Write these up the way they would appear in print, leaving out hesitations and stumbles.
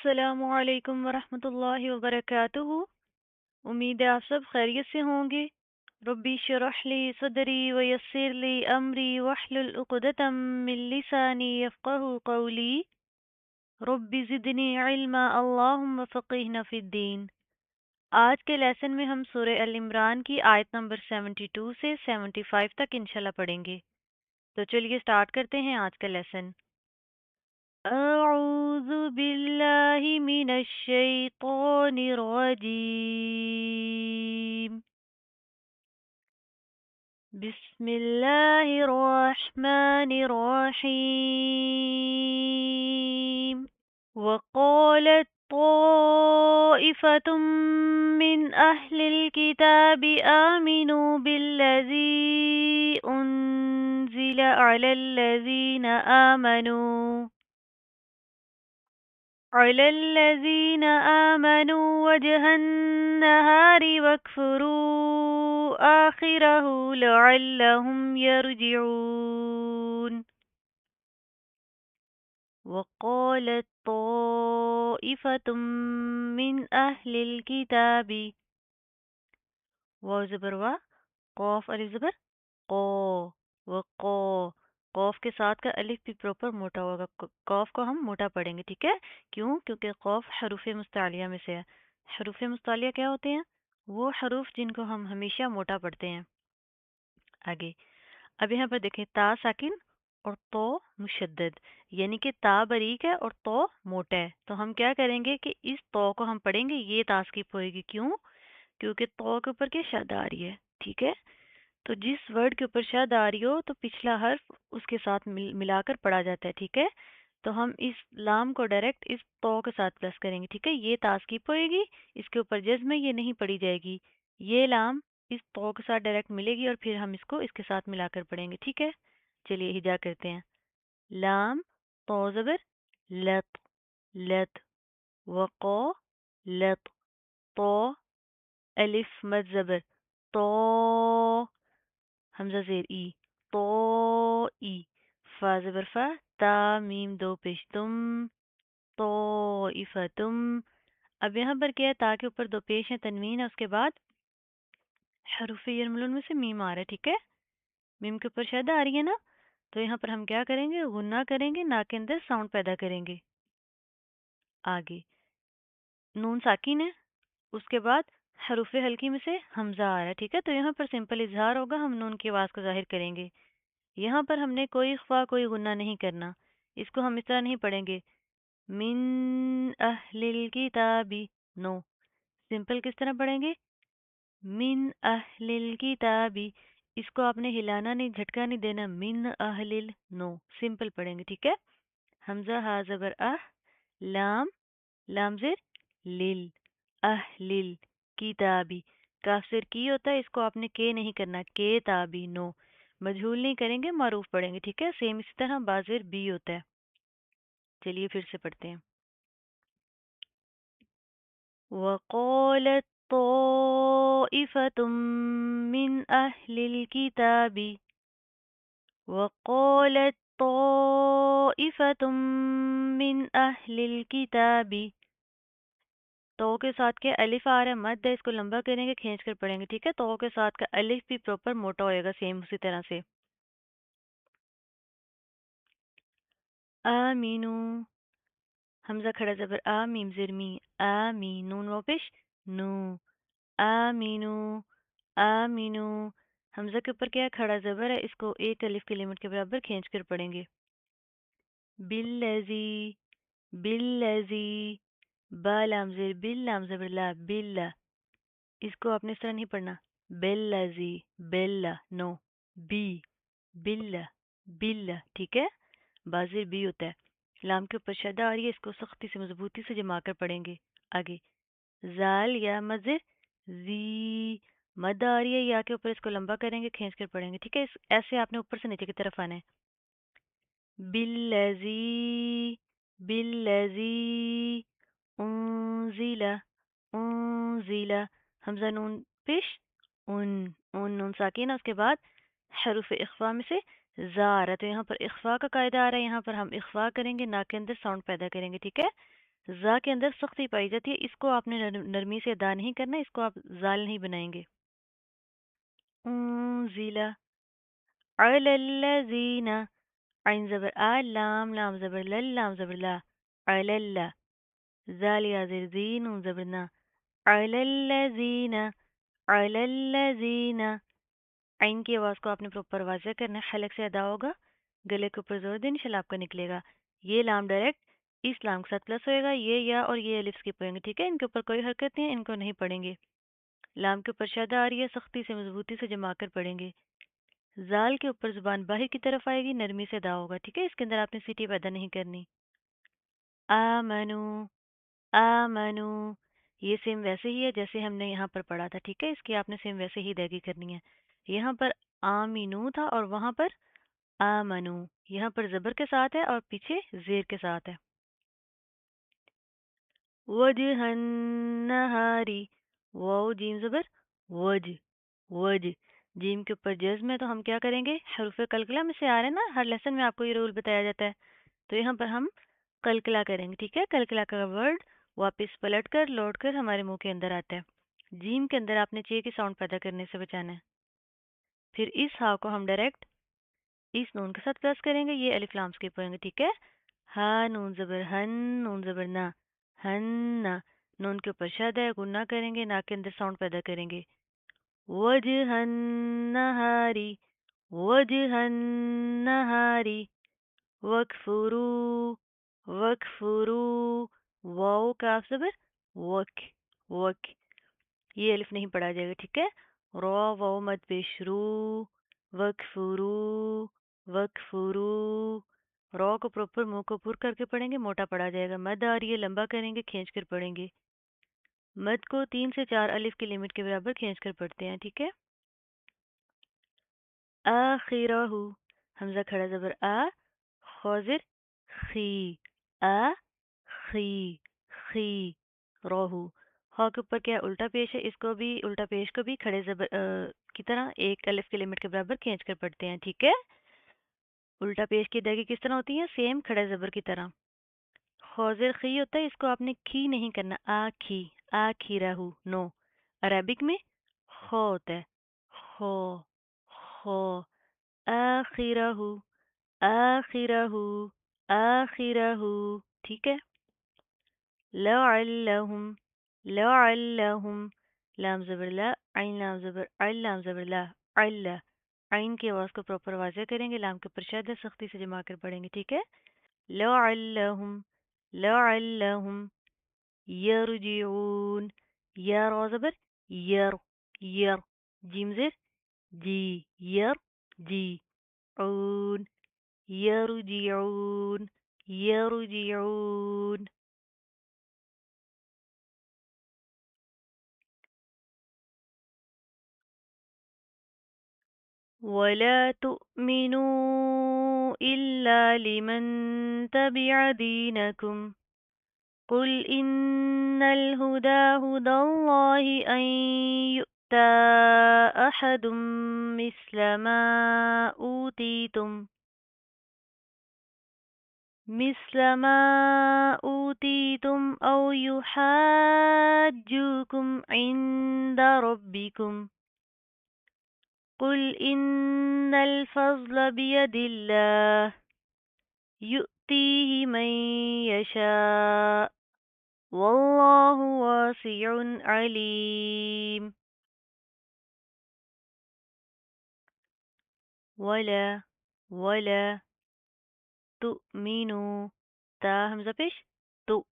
السلام علیکم ورحمۃ اللہ وبرکاتہ۔ امید ہے آپ سب خیریت سے ہوں گے۔ ربی شرح لی صدری ویسر لی امری واحلل عقدۃ من لسانی یفقهوا قولی۔ رب زدنی علما اللہم فقہنا فی الدین۔ آج کے لیسن میں ہم سورہ ال عمران کی آیت نمبر 72 سے 75 تک انشاءاللہ پڑھیں گے۔ تو چلیے سٹارٹ کرتے ہیں آج کا لیسن۔ أعوذ بالله من الشيطان الرجيم بسم الله الرحمن الرحيم وقالت طائفة من أهل الكتاب آمنوا بالذي أنزل على الذين آمنوا وجه النهار واكفروا آخره لعلهم يرجعون وقالت طائفة من أهل الكتاب واو زبر وا قاف الف زبر قو وقو قوف کے ساتھ کا الف بھی پروپر موٹا ہوگا۔ قوف کو ہم موٹا پڑھیں گے، ٹھیک ہے؟ کیوں؟ کیونکہ قوف حروف مستعلیہ میں سے ہے۔ حروف مستعلیہ کیا ہوتے ہیں؟ وہ حروف جن کو ہم ہمیشہ موٹا پڑھتے ہیں۔ آگے اب یہاں پر دیکھیں، تا ساکن اور تو مشدد، یعنی کہ تا باریک ہے اور تو موٹا ہے۔ تو ہم کیا کریں گے کہ اس تو کو ہم پڑھیں گے، یہ تاسکیپ ہوئے گی۔ کیوں؟ کیونکہ تو کے اوپر کیا شد آ رہی ہے، ٹھیک ہے؟ تو جس ورڈ کے اوپر شد آ رہی ہو تو پچھلا حرف اس کے ساتھ ملا کر پڑھا جاتا ہے، ٹھیک ہے؟ تو ہم اس لام کو ڈائریکٹ اس تو کے ساتھ پلس کریں گے، ٹھیک ہے؟ یہ تاسکیپ ہوئے گی، اس کے اوپر جزم ہے، یہ نہیں پڑھی جائے گی۔ یہ لام اس تو کے ساتھ ڈائریکٹ ملے گی اور پھر ہم اس کو اس کے ساتھ ملا کر پڑھیں گے، ٹھیک ہے؟ چلیے ہجا کرتے ہیں۔ لام تو زبر لت لت وقو لت تو الف مد زبر تو حمزہ زیر ای تو ای فا زبر فا تا میم دو پیش تم تو تم۔ اب یہاں پر کیا ہے؟ تا کے اوپر دو پیش ہیں، تنوین ہے، اس کے بعد حروف یرملون میں سے میم آ رہا ہے، ٹھیک ہے؟ میم کے اوپر شد آ رہی ہے نا، تو یہاں پر ہم کیا کریں گے؟ غنہ کریں گے، نا کے اندر ساؤنڈ پیدا کریں گے۔ آگے نون ساکین ہے، اس کے بعد حروف ہلکی میں سے حمزہ آ رہا ہے، ٹھیک ہے؟ تو یہاں پر سمپل اظہار ہوگا، ہم نون کی آواز کو ظاہر کریں گے۔ یہاں پر ہم نے کوئی اخفا کوئی غنہ نہیں کرنا، اس کو ہم اس طرح نہیں پڑھیں گے من اہل الکتاب، نو، سمپل کس طرح پڑھیں گے؟ من اہل الکتاب، اس کو آپ نے ہلانا نہیں، جھٹکا نہیں دینا، من اہل نو، سمپل پڑھیں گے، ٹھیک ہے؟ حمزہ ہا زبر لام لام زیر لیل اہل کتابی، کاف زیر کی ہوتا ہے، اس کو آپ نے کے نہیں کرنا، کے تابی، نو، مجہول نہیں کریں گے، معروف پڑھیں گے، ٹھیک ہے؟ سیم اسی طرح بازر بی ہوتا ہے۔ چلیے پھر سے پڑھتے ہیں۔ وقالت طائفة من أهل الكتاب وقالت طائفة من أهل الكتاب، تو کے ساتھ کے الف آ رہا ہے، مد ہے، اس کو لمبا کریں گے، کھینچ کر پڑھیں گے، ٹھیک ہے؟ تو کے ساتھ کا الف بھی پروپر موٹا ہوئے گا، سیم اسی طرح سے۔ آمینو، حمزہ کھڑا زبر میم زیر می، آمین، نون واپش نو، آمینو آمینو، حمزہ کے اوپر کیا کھڑا زبر ہے، اس کو ایک الف کے لمٹ کے برابر کھینچ کر پڑھیں گے۔ باللذی باللذی، با لام زیر بل لام زبر لا، باللہ، اس کو آپ نے اس طرح نہیں پڑھنا، باللذی باللہ، نو، بی باللہ باللہ، ٹھیک ہے؟ بازر بی ہوتا ہے، لام کے اوپر شدہ آ رہی ہے، اس کو سختی سے مضبوطی سے جما کر پڑھیں گے۔ آگے زال یا مزر زی، مد آ رہی ہے یا کے اوپر، اس کو لمبا کریں گے، کھینچ کر پڑھیں گے، ٹھیک ہے؟ ایسے آپ نے اوپر سے نیچے کی طرف آنا ہے۔ باللذی باللذی انزل انزل، حمزہ نون پیش اون نون ساکین، اس کے بعد حروف اخفا میں سے زا آ رہا ہے، تو یہاں پر اخفا کا قاعدہ آ رہا ہے، یہاں پر ہم اخفا کریں گے، نا کے اندر ساؤنڈ پیدا کریں گے، ٹھیک ہے؟ ज़ा के अंदर सख्ती पाई जाती है, इसको आपने नरमी से अदा नहीं करना, इसको आप ज़ाल नहीं बनाएंगे। ज़ीला अलल्लज़ीना, आइन ज़बर आ, लाम लाम ज़बर लल, लाम ज़बर ला, अलल्ला, ज़ाल या ज़ेर ज़ी, नून ज़बर ना, अलल्लज़ीना, अलल्लज़ीना। आइन की आवाज़ को आपने प्रॉपर वाज़ह करना है, हलक से अदा होगा, गले के ऊपर जोर दें, इंशाल्लाह आपका निकलेगा। ये लाम डायरेक्ट इस लाम के साथ प्लस होएगा, ये या और ये अलिफ स्किप होएंगे, ठीक है। इनके ऊपर कोई हरकत नहीं है, इनको नहीं पढ़ेंगे। लाम के ऊपर शद आ रही है, सख्ती से मजबूती से जमा कर पढ़ेंगे। जाल के ऊपर जुबान बाहर की तरफ आएगी, नरमी से अदा होगा, ठीक है। इसके अंदर आपने सीटी पैदा नहीं करनी। आमनु, आमनु, ये सेम वैसे ही है जैसे हमने यहाँ पर पढ़ा था, ठीक है। इसकी आपने सेम वैसे ही अदायगी करनी है। यहाँ पर आमीनू था और वहाँ पर आमनु, यहाँ पर जबर के साथ है और पीछे जेर के साथ है। वजहन नहारी, वाओ जीम जबर, वज, वज, जीम के ऊपर जज्म है तो हम क्या करेंगे, हरूफ कलकला में से आ रहे हैं ना, हर लेसन में आपको ये रूल बताया जाता है। तो यहाँ पर हम कलकला करेंगे, ठीक है। कलकला का वर्ड वापस पलट कर लौट कर हमारे मुंह के अंदर आता है। जीम के अंदर आपने चे की साउंड पैदा करने से बचाना है। फिर इस हा को हम डायरेक्ट इस नून के साथ प्लस करेंगे, ये अलिफ लाम स्किप होंगे, ठीक है। हा नून जबर हन, नून जबर ना, हन्ना, नून के ऊपर शद है, गुन्ना करेंगे, ना के अंदर साउंड पैदा करेंगे। वजहन नहारी, वजहन नहारी, वकफुरू, वकफुरू, वाओ काफ जबर वक, वक, ये अलिफ नहीं पढ़ा जाएगा, ठीक है। रो वाओ मत पेश रू, वकफुरू, वकफुरू, रो को प्रॉपर मुंह को पुर करके पढ़ेंगे, मोटा पढ़ा जाएगा। मद आ रही है, लंबा करेंगे, खींच कर पढ़ेंगे। मद को 3 से 4 अलिफ की लिमिट के बराबर खींच कर पढ़ते हैं, ठीक है। आखिरहू, हमजा खड़ा जबर आ, खोजिर खी, आ खी, खी, रोहू। हा के ऊपर क्या उल्टा पेश है, इसको भी उल्टा पेश को भी खड़े जबर की तरह एक अलिफ की लिमिट के बराबर खींच कर पढ़ते हैं, ठीक है। उल्टा पेश की अदायगी किस तरह होती है, सेम खड़े जबर की तरह। खोजिर खी होता है, इसको आपने खी नहीं करना, आ खी रहू, नो। अरेबिक में खो होता है, खो, खो, आखिरहू, आखिरहू, आखिरहू, ठीक है। लअल्लहुम, लअल्लहुम, लाम ज़बर ला, आइन लाम ज़बर अल, लाम ज़बर ला, अल्ला। आइन की आवाज़ को प्रॉपर वाज़ह करेंगे, लाम के ऊपर शद है, सख्ती से जमा कर पढ़ेंगे, ठीक है। लअल्लहुम, लअल्लहुम यरजिऊन, या रा ज़बर यर, यर, जीम ज़ेर जी, यर जी, ऊन, यरजिऊन, यरजिऊन। ولا تؤمنوا إلا لمن تبع دينكم قل إن الهدى هدى الله أن يؤتى أحد مثل ما أوتيتم مثل ما أوتيتم أو يحاجوكم عند ربكم قل إن الفضل بيد الله يؤتيه من يشاء والله واسع عليم. ولا، ولا تؤمنوا، تا हमजा पेश तो,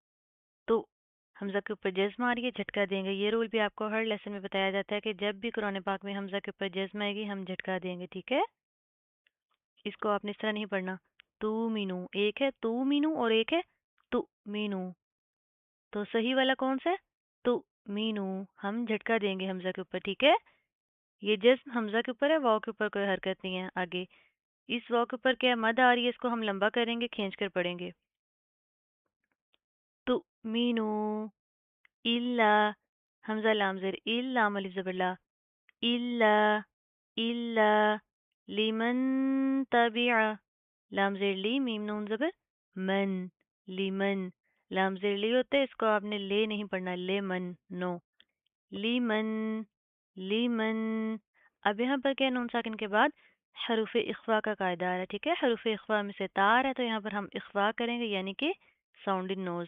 तो हमजा के ऊपर जज्म आ रही है, झटका देंगे। ये रूल भी आपको हर लेसन में बताया जाता है कि जब भी कुरान पाक में हमजा के ऊपर जज्म आएगी हम झटका देंगे, ठीक है। इसको आपने इस तरह नहीं पढ़ना। तू मीनू, एक है तू मीनू और एक है तू मीनू, तो सही वाला कौन सा है, तू मीनू। हम झटका देंगे हमजा के ऊपर, ठीक है। ये जज्म हमजा के ऊपर है, वाव के ऊपर कोई हरकत नहीं है। आगे इस वाव के ऊपर क्या मद आ रही है, इसको हम लंबा करेंगे, खींच कर पढ़ेंगे। तू मीनू इल्ला, हमजा लाम ज़ेर इल, लाम अलिफ ज़बर ला, इल्ला, इल्ला, लिमन तबिआ, लाम ज़ेर ली, मीम नून ज़बर मन, लिमन, लाम ज़ेर ली होता है, इसको आपने ले नहीं पढ़ना, लेमन नो, लीमन, लीमन। अब यहाँ पर क्या है, नून साकिन के बाद हरूफ इख्फा का कायदा आ रहा है, ठीक है। हरूफ इख्फा में से तार है तो यहाँ पर हम इख्फा करेंगे, यानी कि साउंड इन नोज।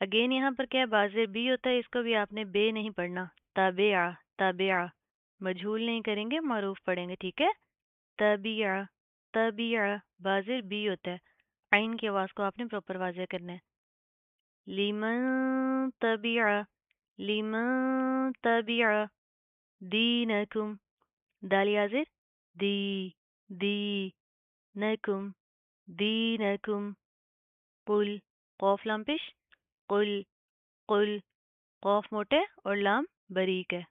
अगेन यहाँ पर क्या है, बाज़ेर बी होता है, इसको भी आपने बे नहीं पढ़ना, ताबिया, ताबिया, मजहूल नहीं करेंगे, मारूफ पढ़ेंगे, ठीक है। ताबिया, ताबिया, बाज़ेर बी होता है, आइन की आवाज़ को आपने प्रॉपर वाज़े करना है। लिमन तबिया, लिमन तबिया दीनकुम, दाल याज़िर, दी, दी, नकुम, दीनकुम, कुल, कौफ लाम पेश, कुल, कुल, कौफ मोटे और लाम बरीक है।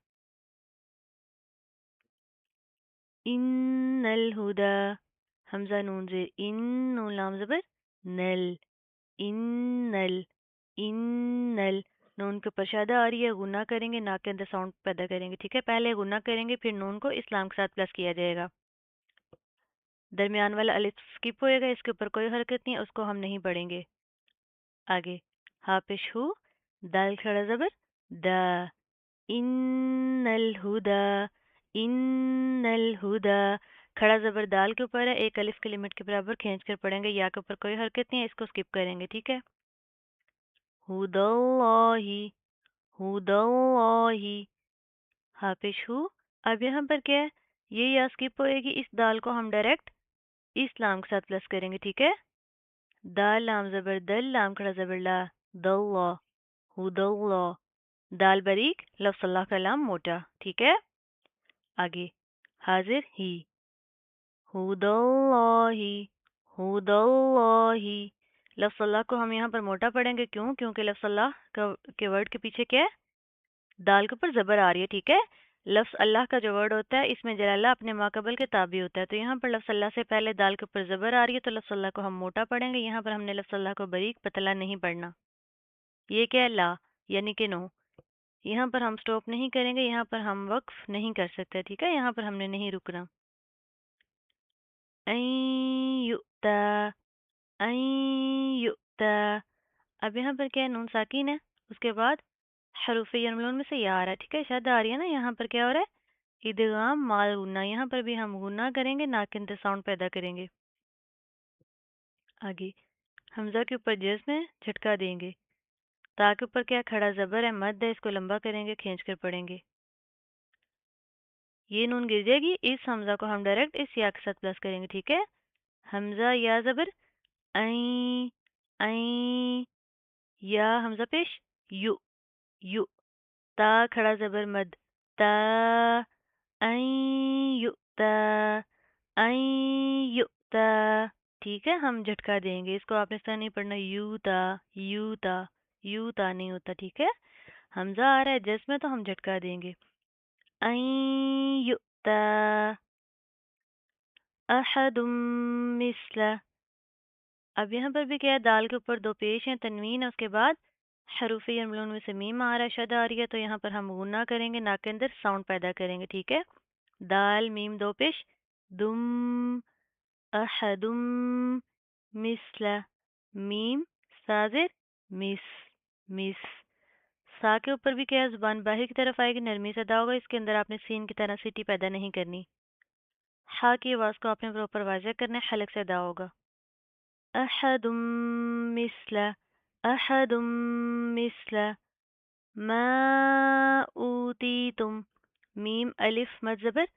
इन्नल हुदा, हमजा नून ज़ेर इन, नून लाम ज़बर नल, इन्नल, इन्नल। नून के ऊपर शदा आ रही है, गुना करेंगे, नाक के अंदर साउंड पैदा करेंगे, ठीक है। पहले गुना करेंगे, फिर नून को इस्लाम के साथ प्लस किया जाएगा। दरमियान वाला अलिफ स्किप होएगा, इसके ऊपर कोई हरकत नहीं है, उसको हम नहीं पढ़ेंगे। आगे हापिश हु, दाल खड़ा ज़बर दा, इन्नल हुदा, इन्नल हुदा। खड़ा ज़बर दाल के ऊपर है, एक अलिफ के लिमिट के बराबर खींच कर पढ़ेंगे, या के ऊपर कोई हरकत नहीं है, इसको स्किप करेंगे, ठीक है। हुदल्लाही, हुदल्लाही, हापिश हु। अब यहाँ पर क्या है, ये या स्किप होएगी, इस दाल को हम डायरेक्ट इस लाम के साथ प्लस करेंगे, ठीक है। दाल लाम ज़बर दल, लाम खड़ा ज़बर ला, दल्ला, हुदल्ला। दाल बारीक, लफ्ज़ अल्लाह का लाम मोटा, ठीक है। आगे हाजिर ही, हुदल्लाही, हुदल्लाही। लफ्ज़ अल्लाह को हम यहाँ पर मोटा पढ़ेंगे, क्यों? क्योंकि लफ्ज़ अल्लाह का के वर्ड के पीछे क्या है, दाल के ऊपर ज़बर आ रही है, ठीक है। लफ्ज़ अल्लाह का जो वर्ड होता है, इसमें जलाला अपने माकबल के ताबी होता है, तो यहाँ पर लफ्ज़ अल्लाह से पहले दाल के ऊपर ज़बर आ रही है, तो लफ्ज़ अल्लाह को हम मोटा पढ़ेंगे। यहाँ पर हमने लफ्ज़ अल्लाह को बारीक पतला नहीं पढ़ना। ये क्या है, ला, यानी कि नो। यहाँ पर हम स्टॉप नहीं करेंगे, यहाँ पर हम वक्फ नहीं कर सकते, ठीक है। यहाँ पर हमने नहीं रुकना। ऐ युक्ता, ऐ युक्ता। अब यहाँ पर क्या है, नून साकिन है, उसके बाद हरूफ यमलून में से या आ रहा है, ठीक है। शद आ रही है ना, यहाँ पर क्या हो रहा है, इदगाम माल गुन्ना। यहाँ पर भी हम गुन्ना करेंगे, नाक के अंदर साउंड पैदा करेंगे। आगे हमजा के ऊपर जज़्म झटका देंगे, ता के ऊपर क्या खड़ा ज़बर है, मद है, इसको लंबा करेंगे, खींच कर पढ़ेंगे। ये नून गिर जाएगी, इस हमजा को हम डायरेक्ट इस या के साथ प्लस करेंगे, ठीक है। हमजा या ज़बर ऐ, ऐ, या हमजा पेश यू, यू। ता खड़ा ज़बर मद, ता, ऐ युक्ता, ऐ युक्ता, ठीक है। हम झटका देंगे, इसको आपने इस तरह नहीं पढ़ना, यूता, यूता, यूता नहीं होता, ठीक है। हमजा आ रहा है जिसमें, तो हम झटका देंगे। ऐ युक्ता अहदुम मिस्ला। अब यहाँ पर भी क्या है, दाल के ऊपर दो पेश हैं, तनवीन है, उसके बाद हरूफ यमलून में से मीम आ रहा है, शद आ रही है, तो यहाँ पर हम गुन्ना करेंगे, नाक के अंदर साउंड पैदा करेंगे, ठीक है। दाल मीम दो पेश, दुम, अहदुम, मिस्ला, मीम साजिर, मिस, मिस। सा के ऊपर भी क्या है, जुबान बाहर की तरफ आएगी, नरमी से अदा होगा, इसके अंदर आपने सीन की तरह सीटी पैदा नहीं करनी। हा की आवाज़ को आपने प्रॉपर वाज़ह करना है, हलक से अदा होगा। अहदुम मिस्ला, अहदुम मिस्ला, मा ऊतीतुम। मीम अलिफ मद ज़बर,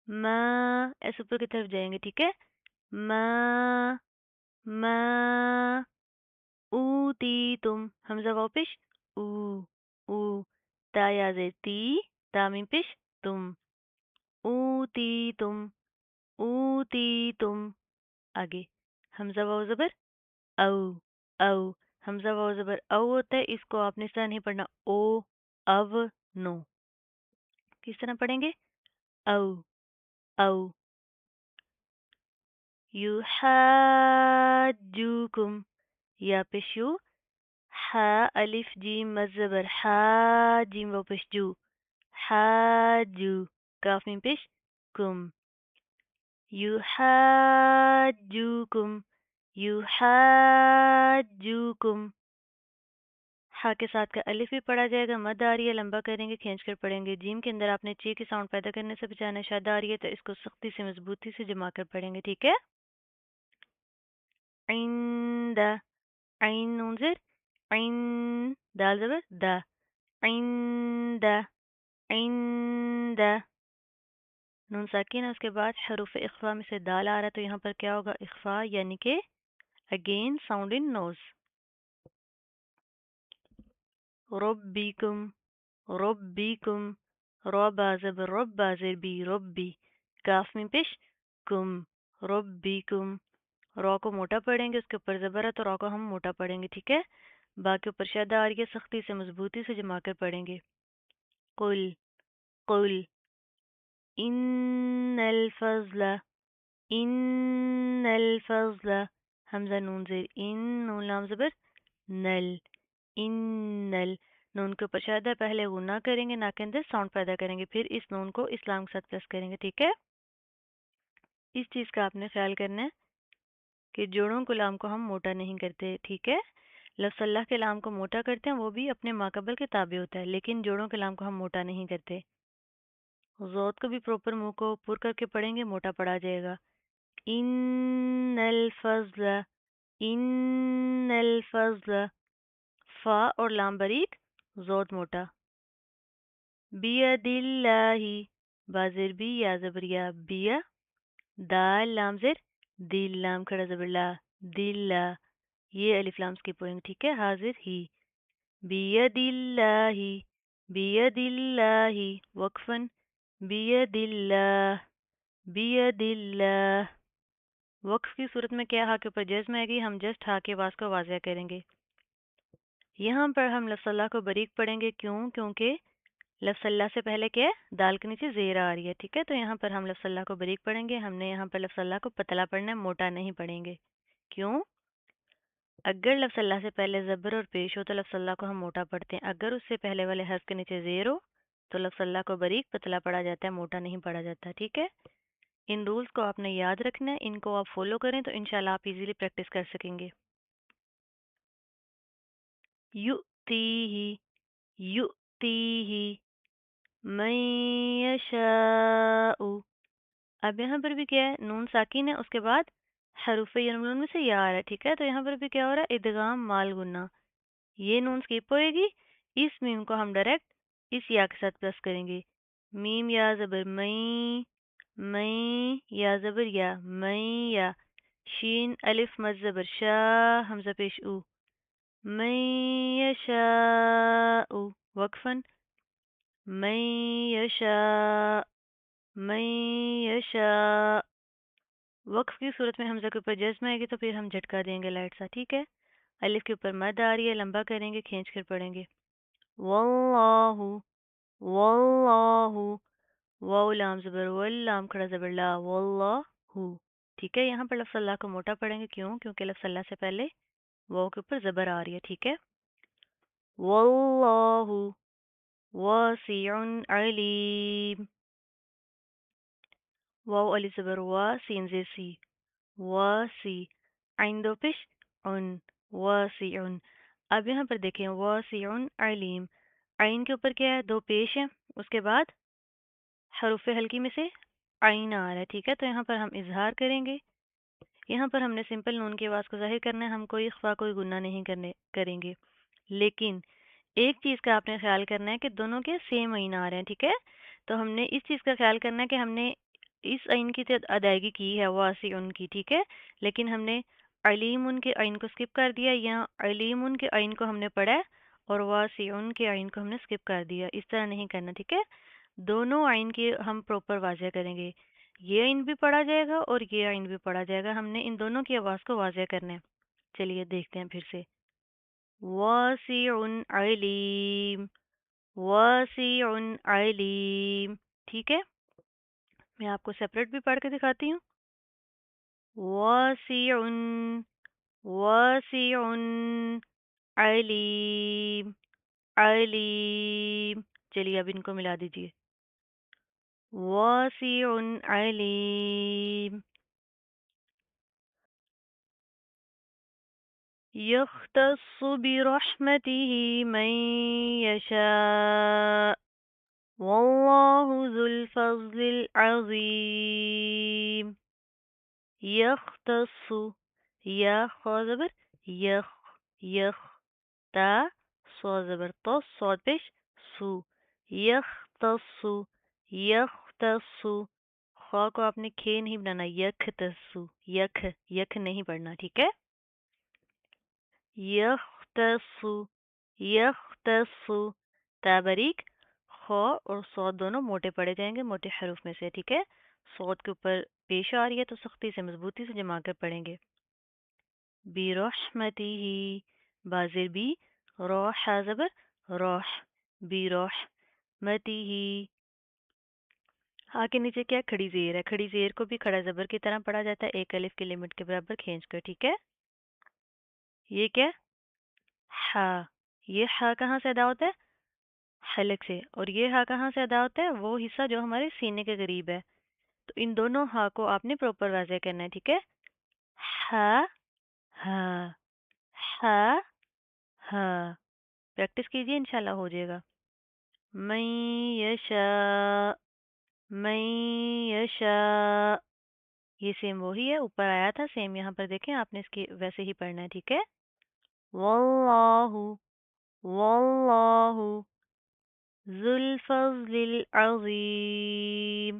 मा, ऐसे ऊपर की तरफ जाएंगे, ठीक है। मा, मा ऊतीतुम। हमजा वाव पेश, ऊ, ऊ। ता या ज़ेर ती, ता मीम पेश तुम, ऊतीतुम, ऊतीतुम। आगे हमजा वाव ज़बर औ, औ। हमजा वाव ज़बर औ होता है, इसको आपने इस तरह नहीं पढ़ना, ओ, अव, नो। किस तरह पढ़ेंगे, औ, औ। युहाज्जुकुम, या पेश यू, हा अलिफ जीम मद ज़बर हा, जीम वाव पेश जू, हाजू, काफ मीम पेश कुम, युहाज्जुकुम, युहाज्जुकुम, हा के साथ का अलिफ भी पढ़ा जाएगा, मद आ रही है, लंबा करेंगे, खींच कर पढ़ेंगे। जीम के अंदर आपने ची की साउंड पैदा करने से बचाना है, शद आ रही है तो इसको सख्ती से मजबूती से जमा कर पढ़ेंगे, ठीक है। इंद, ऐन नून ज़ेर, ऐन, दाल ज़बर दा, इंद, इंद, नून साकिन है, उसके बाद हरूफ इख्फा में से दाल आ रहा है तो यहाँ पर क्या होगा, इख्फा, यानी कि अगेन साउंड इन नोज। रब्बिकुम, रब्बिकुम, रबा ज़बर रब्बा ज़ेर बी, रब्बी, काफ में पेश, कुम, रब्बिकुम। रॉ को मोटा पढ़ेंगे, उसके ऊपर ज़बर है तो रॉ को हम मोटा पढ़ेंगे, ठीक है। बाकी ऊपर शद आ रही है, सख्ती से मजबूती से जमा कर पढ़ेंगे। कुल, कुल, इन्नल फज़्ल, इन्नल फज़्ल, हमज़ा नून ज़ेर इन, नून लाम ज़बर नल, इन्नल, नून के ऊपर शद है, पहले गुन्ना करेंगे, ना के अंदर साउंड पैदा करेंगे, फिर इस नून को इस्लाम के साथ प्लस करेंगे, ठीक है। इस चीज़ का आपने ख्याल करना है कि जोड़ों को लाम को हम मोटा नहीं करते, ठीक है। लफ्ज़ अल्लाह के लाम को मोटा करते हैं, वो भी अपने माकबल के ताबे होता है, लेकिन जोड़ों के लाम को हम मोटा नहीं करते। ज़ोत को भी प्रॉपर मुंह को पुर करके पढ़ेंगे, मोटा पढ़ा जाएगा। इन्नल फज़्ल, इन्नल फज़्ल, फा और लाम बारीक, ज़ोत मोटा। बियदिल्लाही, बाज़ेर बी, या ज़बरिया बिया, दाल लाम ज़ेर, दिल लाम खड़ा ज़बर ला, दिल्ला, ये अलिफ लाम स्किप होएंगे, ठीक है। हाजिर ही, बियदिल्लाही, बियदिल्लाही, वक्फन, बियदिल्लाह, बियदिल्लाह। वक्फ की सूरत में क्या हा के ऊपर जज्म आएगी, हम जस्ट हा के आवाज़ को वाज़िया करेंगे। यहाँ पर हम लफ्ज़ अल्लाह को बारीक पढ़ेंगे, क्यों? क्योंकि लफ्ज़ अल्लाह से पहले क्या है, दाल के नीचे ज़ेर आ रही है, ठीक है। तो यहाँ पर हम लफ्ज़ अल्लाह को बारीक पढ़ेंगे, हमने यहाँ पर लफ्ज़ अल्लाह को पतला पढ़ना है, मोटा नहीं पढ़ेंगे। क्यों? अगर लफ्ज़ अल्लाह से पहले ज़बर और पेश हो तो लफ्ज़ अल्लाह को हम मोटा पढ़ते हैं, अगर उससे पहले वाले हर्फ के नीचे ज़ेर हो तो लफ्ज़ अल्लाह को बारीक पतला पढ़ा जाता है, मोटा नहीं पढ़ा जाता, ठीक है। इन रूल्स को आपने याद रखना है, इनको आप फॉलो करें तो इंशाल्लाह आप इजीली प्रैक्टिस कर सकेंगे। युतीही, युतीही, मैं यशाउ। अब यहाँ पर भी क्या है, नून साकिन है, उसके बाद हरूफ यमून में से या आ रहा है, ठीक है। तो यहाँ पर भी क्या हो रहा है, इदगाम माल गुन्ना, ये नून स्किप होएगी, इस मीम को हम डायरेक्ट इस या के साथ प्लस करेंगे। मीम या ज़बर मई, मई, या ज़बर या, मई या, शीन अलिफ मद ज़बर शाह, हमज़ा पेश ऊ, मैं यशाउ, वक्फन, मैं यशा, मैं यशा। वक्फ की सूरत में हमज़ा के ऊपर जज्म आएगी तो फिर हम झटका देंगे लाइट सा, ठीक है। अलिफ के ऊपर मद आ रही है, लंबा करेंगे, खींच कर पढ़ेंगे। वल्लाहु, वल्लाहु, वाव लाम ज़बर वल, लाम खड़ा ज़बर ला, वल्लाहु, ठीक है। यहाँ पर लफ्ज़ अल्लाह को मोटा पढ़ेंगे, क्यों? क्योंकि लफ्ज़ अल्लाह से पहले वाव के ऊपर ज़बर आ रही है, ठीक है। वल्लाहु वासिउन अलीम, वाव अलिफ ज़बर वा, सीन ज़ेर सी, वासी, आइन दो पेश, उन, वासिउन। अब यहाँ पर देखें, वासिउन अलीम, आइन के ऊपर क्या है, दो पेश है, उसके बाद हरूफ हल्की में से आइन आ रहा है, ठीक है। तो यहाँ पर हम इजहार करेंगे, यहाँ पर हमने सिंपल नून की आवाज़ को ज़ाहिर करना है, हम कोई इख्फा कोई गुन्ना नहीं करने करेंगे। लेकिन एक चीज़ का आपने ख्याल करना है कि दोनों के सेम आइन आ रहे हैं, ठीक है। तो हमने इस चीज़ का ख्याल करना है कि हमने इस आइन की तो अदायगी की है, वो आसी उनकी, ठीक है। लेकिन हमने अलीम उनके आइन को स्किप कर दिया, या अलीम उनके आइन को हमने पढ़ा है और वासी उनके आइन को हमने स्किप कर दिया, इस तरह नहीं करना, ठीक है। दोनों आइन की हम प्रॉपर वाज़िया करेंगे, ये आइन भी पढ़ा जाएगा और ये आइन भी पढ़ा जाएगा, हमने इन दोनों की आवाज़ को वाज़िया करना है। चलिए देखते हैं फिर से, वासिउन अलीम, वासिउन अलीम, ठीक है। मैं आपको सेपरेट भी पढ़ के दिखाती हूँ। वासिउन, वासिउन अलीम, अलीम। चलिए अब इनको मिला दीजिए, वासिउन अलीम। يختص برحمته من يشاء والله ذو الفضل العظيم. يختص، یا خا زبر یخ، یخ تا صا زبر تو صاد پیش سو، یختص، یختص. خا کو آپ نے کھے نہیں بنانا، یک تسو، یک، یک نہیں پڑھنا، ٹھیک ہے. یختص، یختص. تا باریک، خا اور صاد دونوں موٹے پڑے جائیں گے، موٹے حروف میں سے، ٹھیک ہے. صاد کے اوپر پیش آ رہی ہے تو سختی سے مضبوطی سے جما کر پڑھیں گے. برحمته، بازر بی، روح زبر روح، برحمته. ہاں کے نیچے کیا کھڑی زیر ہے، کھڑی زیر کو بھی کھڑا زبر کی طرح پڑھا جاتا ہے، ایک الف کی لمٹ کے برابر کھینچ کر، ٹھیک ہے. یہ کیا ہا، یہ ہا کہاں سے ادا ہوتا ہے، حلق سے، اور یہ ہا کہاں سے ادا ہوتا ہے، وہ حصہ جو ہمارے سینے کے قریب ہے. تو ان دونوں ہا کو آپ نے پراپر واضح کرنا ہے، ٹھیک ہے. ہا، ہا، ہا، ہا. پریکٹس کیجئے، انشاءاللہ ہو جائے گا. من یشاء، من یشاء. یہ سیم وہی ہے، اوپر آیا تھا سیم، یہاں پر دیکھیں آپ نے اس کی ویسے ہی پڑھنا ہے، ٹھیک ہے. واللہ، واللہ ذو الفضل العظیم.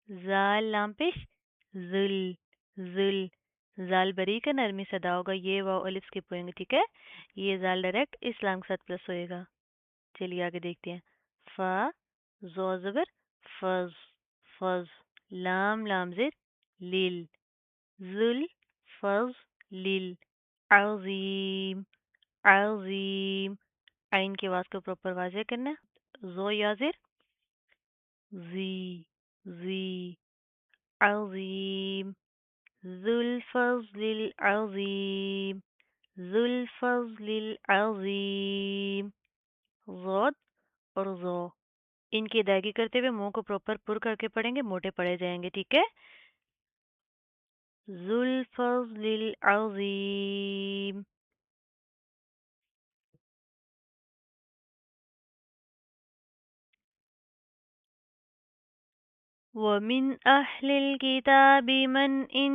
زال لام پیش، ذل، ذل. زال بری کا نرمی سے ادا ہوگا، یہ واو الف سکپ ہوئیں گے، ٹھیک ہے. یہ زال ڈائریکٹ اس لام کے ساتھ پلس ہوئے گا. چلیے آگے دیکھتے ہیں. فا، زو زبر فز، فز. لام لام زر لیل، ذل فض لیل. عظیم، عظیم. عین کی آواز کو پراپر واضح کرنا ہے. زو یا زر زی، زی. عظیم، ذو الفضل العظیم، ذو الفضل العظیم. ضاد اور زو، ان کی ادائیگی کرتے ہوئے منہ کو پراپر پر کر کے پڑھیں گے، موٹے پڑے جائیں گے، ٹھیک ہے. ذو الفضل العظیم. ومن أهل الكتاب من إن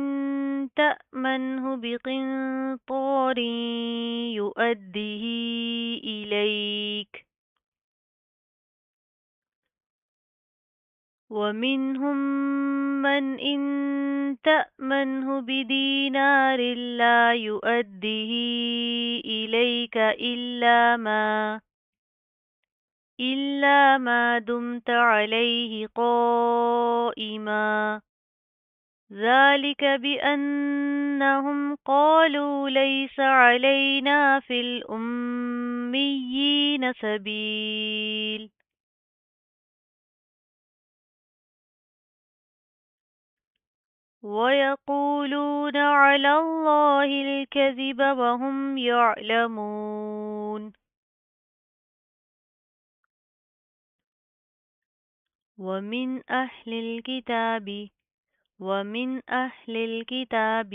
تأمنه بقنطار يؤده إليك ومنهم من إن تأمنه بدينار لا يؤده إليك إلا ما دمت عليه قائما ذلك بأنهم قالوا ليس علينا في الأميين سبيل ويقولون على الله الكذب وهم يعلمون. ومن أهل الكتاب، ومن أهل الكتاب.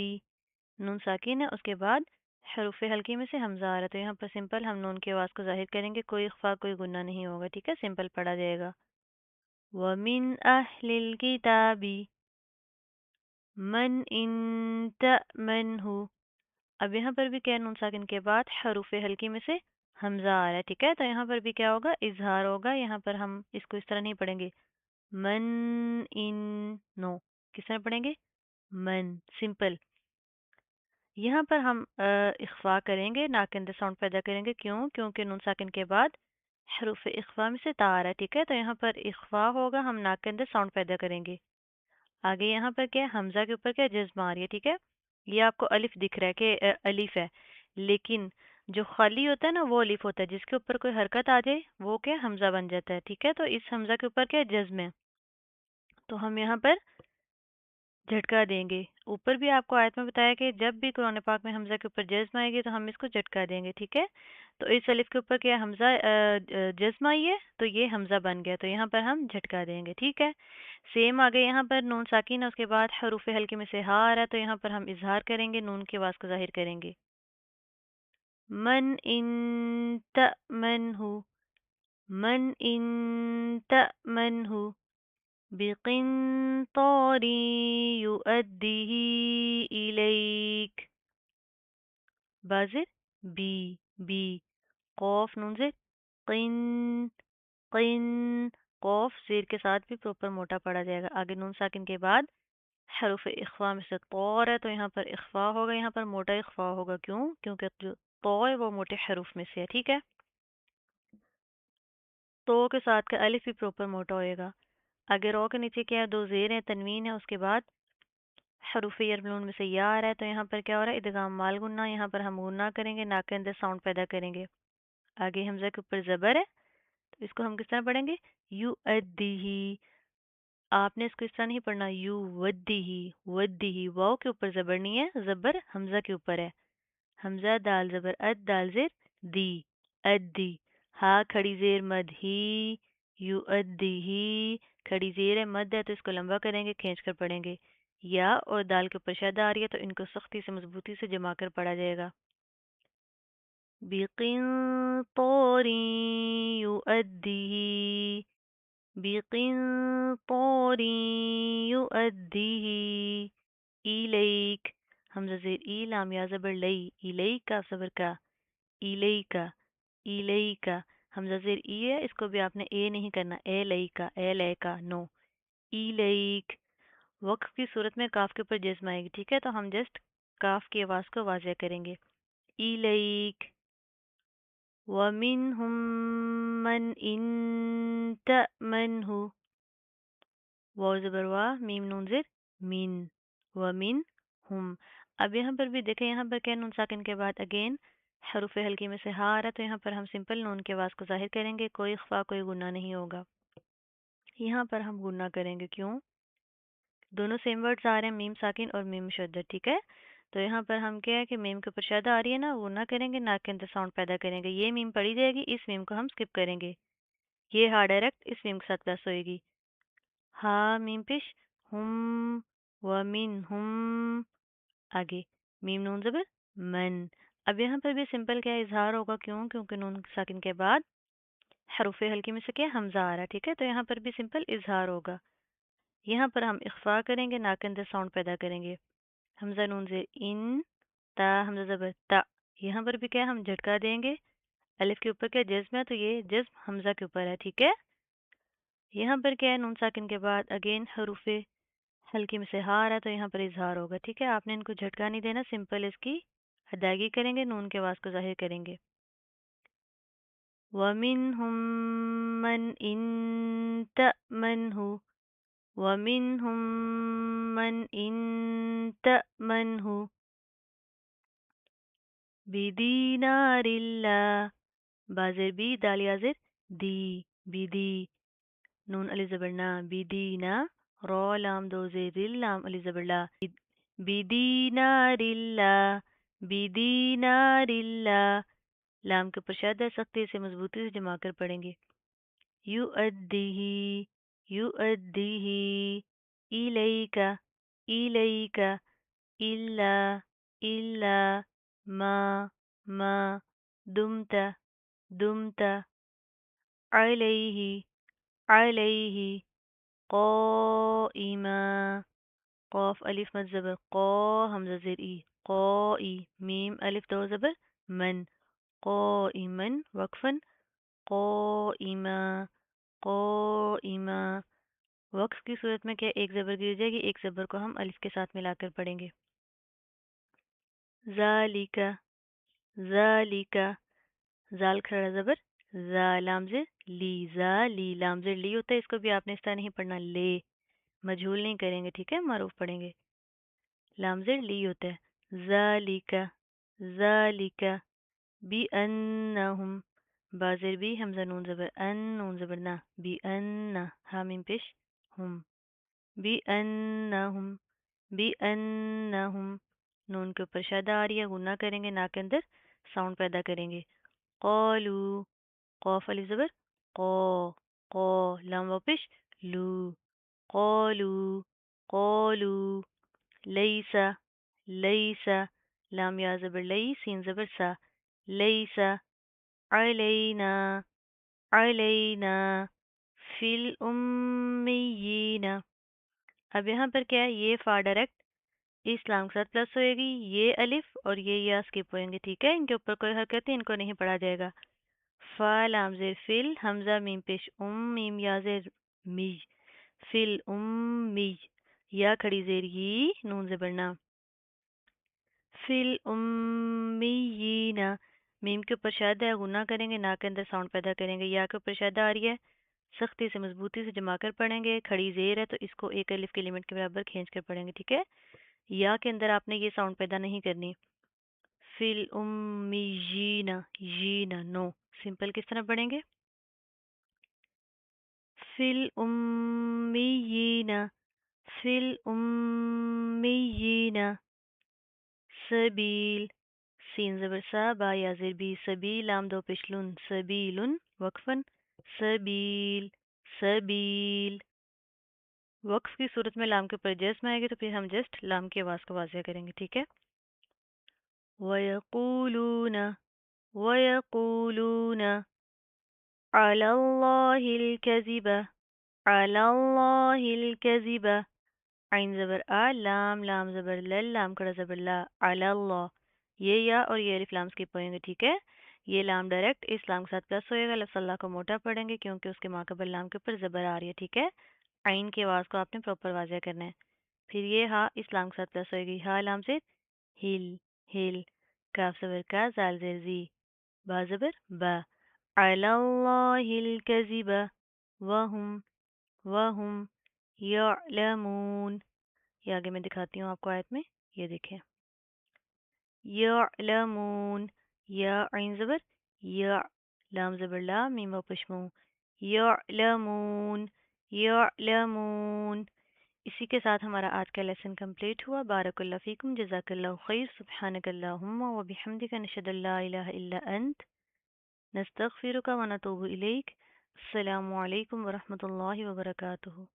نون ساکن ہے، اس کے بعد حروف حلقی میں سے حمزہ آ رہا ہے، تو یہاں پر سمپل ہم نون کی آواز کو ظاہر کریں گے، کوئی اخفا کوئی گنہ نہیں ہوگا، ٹھیک ہے. سمپل پڑھا جائے گا. وَمِنْ أَهْلِ الْكِتَابِ مَنْ إِن تَأْمَنْهُ. اب یہاں پر بھی کیا نون ساکن کے بعد حروف حلقی میں سے حمزہ آ رہا ہے، ٹھیک ہے. تو یہاں پر بھی کیا ہوگا، اظہار ہوگا. یہاں پر ہم اس کو اس طرح نہیں پڑھیں گے من ان، نو. کس طرح پڑھیں گے، من، سمپل. یہاں پر ہم اخفا کریں گے، ناکندہ ساؤنڈ پیدا کریں گے. کیوں؟ کیونکہ نون ساکن کے بعد حروف اخفا میں سے تا آ رہا ہے، ٹھیک ہے. تو یہاں پر اخفا ہوگا، ہم ناکندہ ساؤنڈ پیدا کریں گے. آگے یہاں پر کیا ہے، حمزہ کے اوپر کیا جزم آ رہی ہے، ٹھیک ہے. یہ آپ کو الف دکھ رہا ہے کہ الف ہے، لیکن جو خالی ہوتا ہے نا وہ الف ہوتا ہے، جس کے اوپر کوئی حرکت آ جائے وہ کیا حمزہ بن جاتا ہے، ٹھیک ہے. تو اس حمزہ کے اوپر کیا جزم ہے، تو ہم یہاں پر جھٹکا دیں گے. اوپر بھی آپ کو آیت میں بتایا کہ جب بھی قرآن پاک میں حمزہ کے اوپر جزم آئے گی تو ہم اس کو جھٹکا دیں گے، ٹھیک ہے. تو اس الف کے اوپر کیا حمزہ جزم آئی ہے تو یہ حمزہ بن گیا، تو یہاں پر ہم جھٹکا دیں گے، ٹھیک ہے. سیم آگے یہاں پر نون ساکین ہے، اس کے بعد حروف حلقے میں سے ہا آ رہا ہے، تو یہاں پر ہم اظہار کریں گے، نون کی آواز کو ظاہر کریں گے. من إن تأمنه، من إن تأمنه بقنطار يؤديه إليك. بازر بی قوف نون زیر قن قن قوف زیر کے ساتھ بھی پروپر موٹا پڑا جائے گا. آگے نون ساکن کے بعد حروف اخفا میں سے طور ہے تو یہاں پر اخفا ہوگا, یہاں پر موٹا اخفا ہوگا. کیوں؟ کیونکہ جو تو ہے وہ موٹے حروف میں سے ہے. ٹھیک ہے, تو کے ساتھ کا الف بھی پروپر موٹا ہوئے گا. آگے رو کے نیچے کیا ہے؟ دو زیر ہیں, تنوین ہے, اس کے بعد حروف یرملون میں سے یا آ رہا ہے, تو یہاں پر کیا ہو رہا ہے؟ ادغام مال گنا. یہاں پر ہم گنا کریں گے, ناک کے اندر ساؤنڈ پیدا کریں گے. آگے حمزہ کے اوپر زبر ہے, تو اس کو ہم کس طرح پڑھیں گے؟ یو ادی. آپ نے اس کو اس طرح نہیں پڑھنا یو ودی ہی ودی ہی. واؤ کے اوپر زبر نہیں ہے, زبر حمزہ کے اوپر ہے. حمزہ دال زبر اد, دال زیر دی ادی. ہا کھڑی زیر مد ہی یو ادی ہی. کھڑی زیر ہے, مد ہے, تو اس کو لمبا کریں گے, کھینچ کر پڑھیں گے. یا اور دال کے اوپر شد آ رہی ہے, تو ان کو سختی سے مضبوطی سے جما کر پڑھا جائے گا. بقنطار يؤديه بقنطار يؤديه إليك. حمزہ زیر ای, لام یا زبر لئی, الیک کا زبر کا, الیک الیک. حمزہ زیر ای ہے, اس کو بھی آپ نے اے نہیں کرنا, اے لئی کا, اے لے کا, نو. الیک. وقف کی صورت میں کاف کے اوپر جزم آئے گی. ٹھیک ہے, تو ہم جسٹ کاف کی آواز کو واضح کریں گے. الیک. وَمِنْهُمْ مَنْ إِن تَأْمَنْهُ. واو زبر وا, میم نون زر مین. وَمِنْهُمْ. اب یہاں پر بھی دیکھیں, یہاں پر کیا نون ساکن کے بعد اگین حروف ہلکی میں سے ہا آ رہا ہے, تو یہاں پر ہم سمپل نون کی آواز کو ظاہر کریں گے. کوئی اخفا کوئی گناہ نہیں ہوگا. یہاں پر ہم گناہ کریں گے. کیوں؟ دونوں سیم ورڈز آ رہے ہیں, میم ساکن اور میم مشدد. ٹھیک ہے, تو یہاں پر ہم کیا ہے کہ میم کے اوپر شد آ رہی ہے نا, وہ نہ کریں گے, ناک کے اندر ساؤنڈ پیدا کریں گے. یہ میم پڑھی جائے گی, اس میم کو ہم سکپ کریں گے. یہ ہا ڈائریکٹ اس میم کے ساتھ پلس ہوئے گی. ہا میم پیش ہم ومن ہم. آگے میم نون زبر من. اب یہاں پر بھی سمپل کیا اظہار ہوگا. کیوں؟ کیونکہ نون ساکن کے بعد حروف ہلکی میں سے کیا حمزہ آ رہا ہے. ٹھیک ہے, تو یہاں پر بھی سمپل اظہار ہوگا. یہاں پر ہم اخفا کریں گے, ناک کے اندر ساؤنڈ پیدا کریں گے. حمزہ نون زیر ان, تا حمزہ زبر تا. یہاں پر بھی کیا ہم جھٹکا دیں گے, الف کے اوپر کیا جزم ہے, تو یہ جزم حمزہ کے اوپر ہے. ٹھیک ہے, یہاں پر کیا ہے نون ساکن کے بعد اگین حروف ہلکی میں سے ہا آ رہا ہے, تو یہاں پر اظہار ہوگا. ٹھیک ہے, آپ نے ان کو جھٹکا نہیں دینا, سمپل اس کی ادائیگی کریں گے, نون کے آواز کو ظاہر کریں گے. وَمِنْهُمْ مَنْ إِن تَأْمَنْهُ وَمِنْهُمْ مَنْ إِن تَأْمَنْهُ بِدِينَارٍ لَّا. بازر بی, دال یا زر دی بدی. نون علی زبر نا, بدینا. رو لام دو زیر لام علی زبر لا. بدینار اللہ, بدینار اللہ. لام کے اوپر شد ہے, سختی سے مضبوطی سے جما کر پڑھیں گے. یو ادیہی یو ادیہی الیکا الیکا الا الا ما ما دمتا دمتا علیہ علیہ قائما. قاف الف مد زبر قا, حمزہ زیر ای, قائی. میم الف دو زبر من, قائما. وقفا قائما قائما. وقف کی صورت میں کیا ایک زبر گر جائے گی, ایک زبر کو ہم الف کے ساتھ ملا کر پڑھیں گے. ذالکا ذالکا. زال کھڑا زبر زا, لام زر لی, زا لی. لام زر لی ہوتا ہے, اس کو بھی آپ نے اس طرح نہیں پڑھنا لے, مجھول نہیں کریں گے. ٹھیک ہے, معروف پڑھیں گے. لام زر لی ہوتا ہے. ذالکا ذالکا بِأَنَّهُمْ. بازر بی, حمزہ نون زبر ان, نون زبر نا, بِأَنَّ. حامیم پیش ہم. بِأَنَّهُمْ بِأَنَّهُمْ. نون کے اوپر شد آ رہی ہے, غنہ کریں گے, نا کے اندر ساؤنڈ پیدا کریں گے. قالو. قوف علی زبر قو قو, لام و پیش لو. قالو قالو. لیسا لیسا. لام یا زبر لئی, سین زبر سا. ليس علينا علينا في الأميين. अब यहाँ पर क्या है, ये फा डायरेक्ट इस्लाम के साथ प्लस होएगी, ये अलिफ और ये या स्किप होएंगे, ठीक है, इनके ऊपर कोई हरकत नहीं, इनको नहीं पढ़ा जाएगा. फा लाम जेर फिल हमजा मीम पेश मीम या जेर मी फिल मी या खड़ी जेर ही नून से बढ़ना फिल उम्मीना. मीम के ऊपर शद है, गुना करेंगे, ना के अंदर साउंड पैदा करेंगे. या के ऊपर शद आ रही है, सख्ती से मजबूती से जमा कर पढ़ेंगे. खड़ी जेर है तो इसको एक अलिफ के लिमिट के बराबर खींच कर पढ़ेंगे, ठीक है. या के अंदर आपने ये साउंड पैदा नहीं करनी. फिल उम्मीना जीना नो. सिंपल किस तरह पढ़ेंगे, फिल उम्मीना फिल उम्मीना. सबील सीन ज़बर सा बा या ज़ेर बी सबील लाम दो पिछलुन सबीलुन वक्फन सबील सबील. वक्फ की सूरत में लाम के ऊपर जस्म आएगी तो फिर हम जस्ट लाम की आवाज़ को वाज़िया करेंगे, ठीक है. वयक़ूलून वयक़ूलून अलल्लाहिल कज़िब अलल्लाहिल कज़िब. आइन ज़बर आ लाम लाम ज़बर लल लाम कड़ा ज़बर ला अल्लाह. ये या और ये अलिफ लाम स्किप होएंगे, ठीक है. ये लाम डायरेक्ट इस लाम के साथ प्लस होएगा. लफ्ज़ अल्लाह को मोटा पढ़ेंगे क्योंकि उसके माकबल लाम के ऊपर ज़बर आ रही है, ठीक है. आइन की आवाज़ को आपने प्रॉपर वाज़िया करना है. फिर ये हा इस लाम के साथ प्लस होएगी. हा लाम से हिल हिल. काफ ज़बर का जाल ज़ेर जी बा ज़बर बा अलल्लाहिल कज़िब वहुम वहुम यअलमून. ये आगे मैं दिखाती हूँ आपको आयत में, ये देखें. यअलमून या आइन ज़बर या लाम ज़बर ला मीम वाव पेश मू यअलमून यअलमून. इसी के साथ हमारा आज का लेसन कंप्लीट हुआ. बारकल्लाहु फीकुम जज़ाकल्लाहु खैर. सुब्हानकल्लाहुम्मा व बिहम्दिका नशहदु अल्ला इलाहा इल्ला अंत नस्तगफिरुका व नतूबु इलैक. अस्सलामु अलैकुम व रहमतुल्लाहि व बरकातुहू.